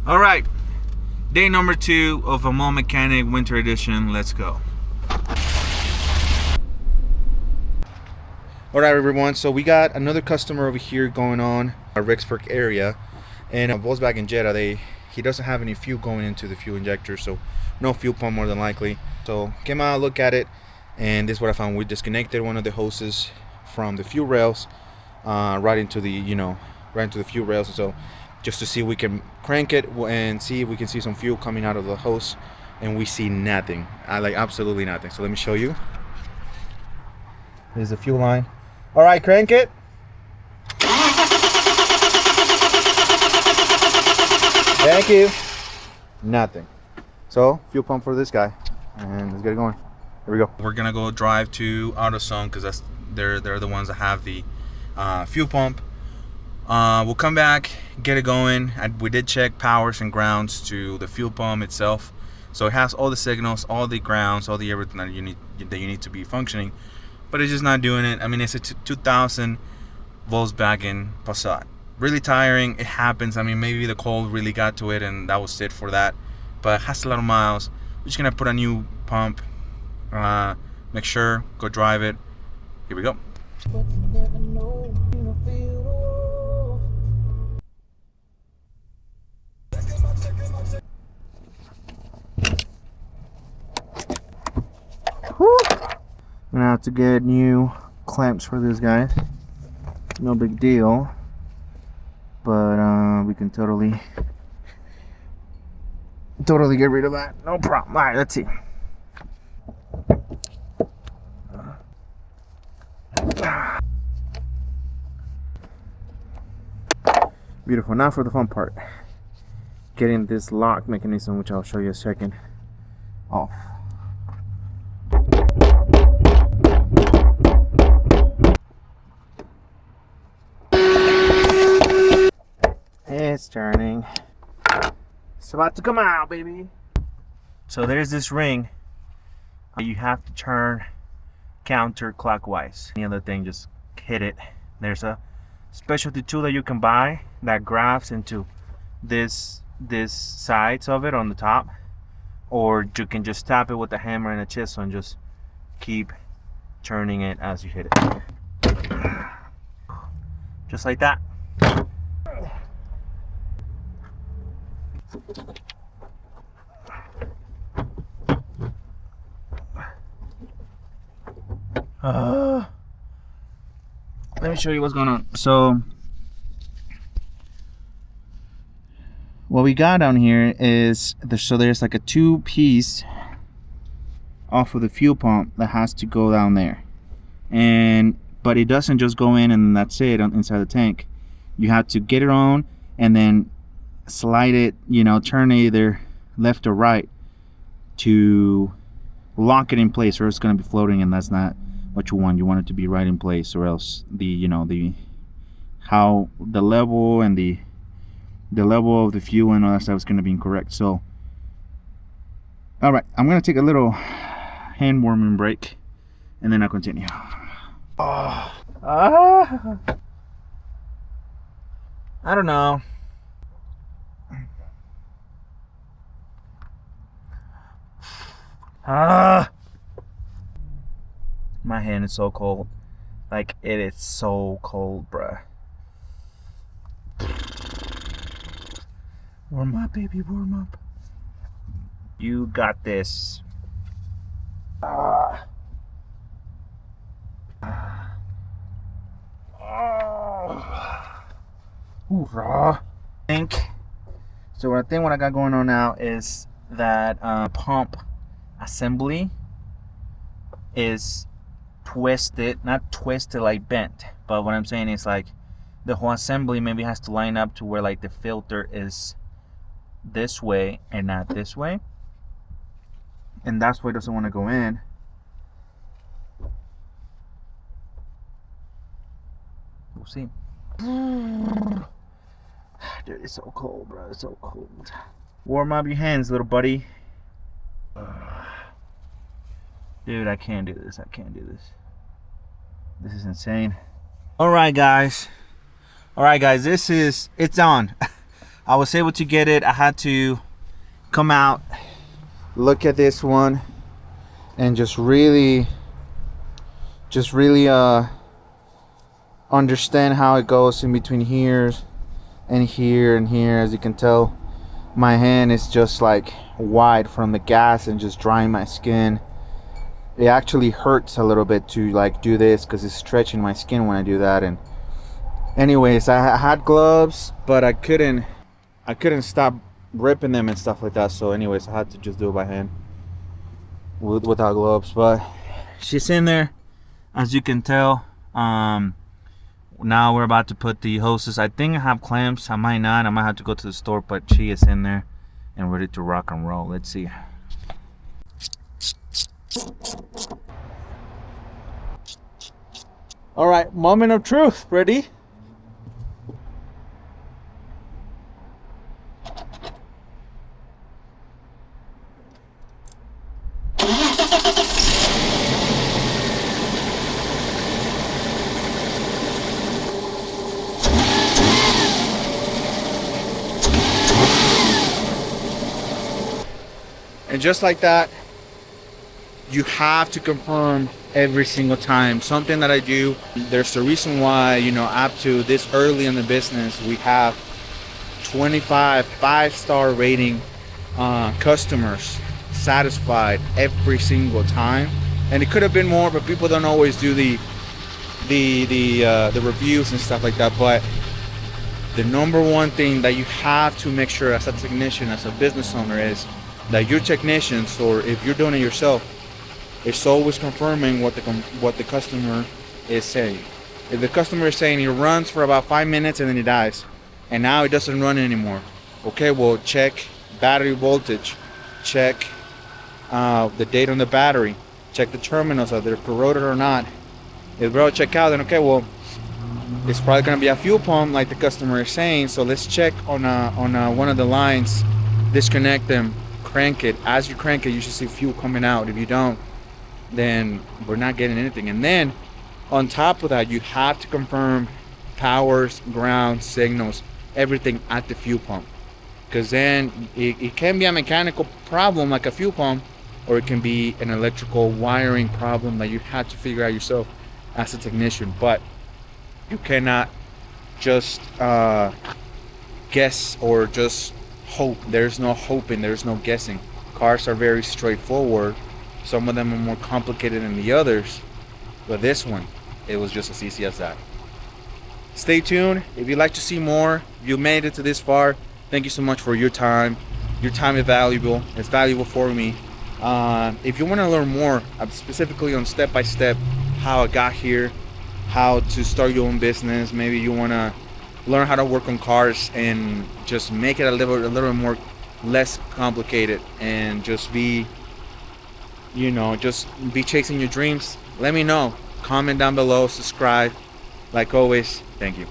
All right, day number 2 of a Mall Mechanic Winter Edition. Let's go. All right, everyone. So we got another customer over here going on our Rexburg area, and a Volkswagen Jetta. He doesn't have any fuel going into the fuel injector, so no fuel pump more than likely. So came out, look at it, and this is what I found. We disconnected one of the hoses from the fuel rails, right into the fuel rails. So just to see if we can crank it and see if we can see some fuel coming out of the hose, and we see nothing. Absolutely nothing. So let me show you. There's the fuel line. All right, crank it. Thank you. Nothing. So fuel pump for this guy, and let's get it going. Here we go. We're gonna go drive to AutoZone because they're the ones that have the fuel pump. We'll come back, get it going. We did check powers and grounds to the fuel pump itself, so it has all the signals, all the grounds, all the everything that you need to be functioning, but it's just not doing it. I mean, it's a 2000 Volkswagen Passat. Really tiring. It happens. I mean, maybe the cold really got to it, and that was it for that. But it has a lot of miles. We're just gonna put a new pump. Make sure, go drive it. Here we go. I'm gonna have to get new clamps for this guy. No big deal, but we can totally get rid of that. No problem. All right, let's see. Beautiful. Now for the fun part, getting this lock mechanism, which I'll show you in a second, off. It's turning. It's about to come out, baby. So there's this ring. You have to turn counterclockwise. Any other thing, just hit it. There's a specialty tool that you can buy that grabs into this sides of it on the top, or you can just tap it with a hammer and a chisel and just keep turning it as you hit it. Just like that. Let me show you what's going on. So what we got down here is there's like a 2-piece off of the fuel pump that has to go down there, but it doesn't just go in and that's it inside the tank. You have to get it on and then slide it, turn it either left or right to lock it in place, or it's going to be floating, and that's not what you want. You want it to be right in place, or else the level and the level of the fuel and all that stuff is going to be incorrect. So all right, I'm going to take a little hand warming break and then I'll continue. I don't know. My hand is so cold. Like, it is so cold, bruh. Warm up, baby, warm up. You got this. Hoorah. So I think what I got going on now is that pump assembly is twisted, not twisted like bent, but what I'm saying is like the whole assembly maybe has to line up to where like the filter is this way and not this way, and that's why it doesn't want to go in. We'll see. Dude, it's so cold, bro. It's so cold. Warm up your hands, little buddy. Dude, I can't do this. I can't do this. This is insane. All right, guys. It's on. I was able to get it. I had to come out, look at this one, and just really understand how it goes in between here and here and here. As you can tell, my hand is just like wide from the gas and just drying my skin. It actually hurts a little bit to like do this because it's stretching my skin when I do that. And anyways, I had gloves, but I couldn't stop ripping them and stuff like that. So anyways, I had to just do it by hand without gloves. But she's in there, as you can tell. Now we're about to put the hoses. I think I have clamps. I might not. I might have to go to the store, but she is in there and ready to rock and roll. Let's see. All right, moment of truth. Ready? And just like that, you have to confirm every single time. Something that I do, there's a reason why, you know, up to this early in the business, we have 25 5-star rating customers satisfied every single time. And it could have been more, but people don't always do the reviews and stuff like that. But the number one thing that you have to make sure as a technician, as a business owner, is that your technicians, or if you're doing it yourself, it's always confirming what the customer is saying. If the customer is saying it runs for about 5 minutes and then it dies, and now it doesn't run anymore, okay, well, check battery voltage, check the date on the battery, check the terminals, are they corroded or not. If they're all checked out, then okay, well, it's probably going to be a fuel pump like the customer is saying. So let's check on one of the lines, disconnect them, crank it. As you crank it, you should see fuel coming out. If you don't, then we're not getting anything. And then on top of that, you have to confirm powers, ground, signals, everything at the fuel pump, because then it can be a mechanical problem like a fuel pump, or it can be an electrical wiring problem that you have to figure out yourself as a technician. But you cannot just guess or just hope. There's no hoping, there's no guessing. Cars are very straightforward. Some of them are more complicated than the others, but this one, it was just as easy as that. Stay tuned. If you'd like to see more, you made it to this far, thank you so much for your time. Your time is valuable. It's valuable for me. If you want to learn more, specifically on step-by-step how I got here, how to start your own business, maybe you want to learn how to work on cars and just make it a little more less complicated, and just be, you know, just be chasing your dreams, let me know. Comment down below, subscribe. Like always, thank you.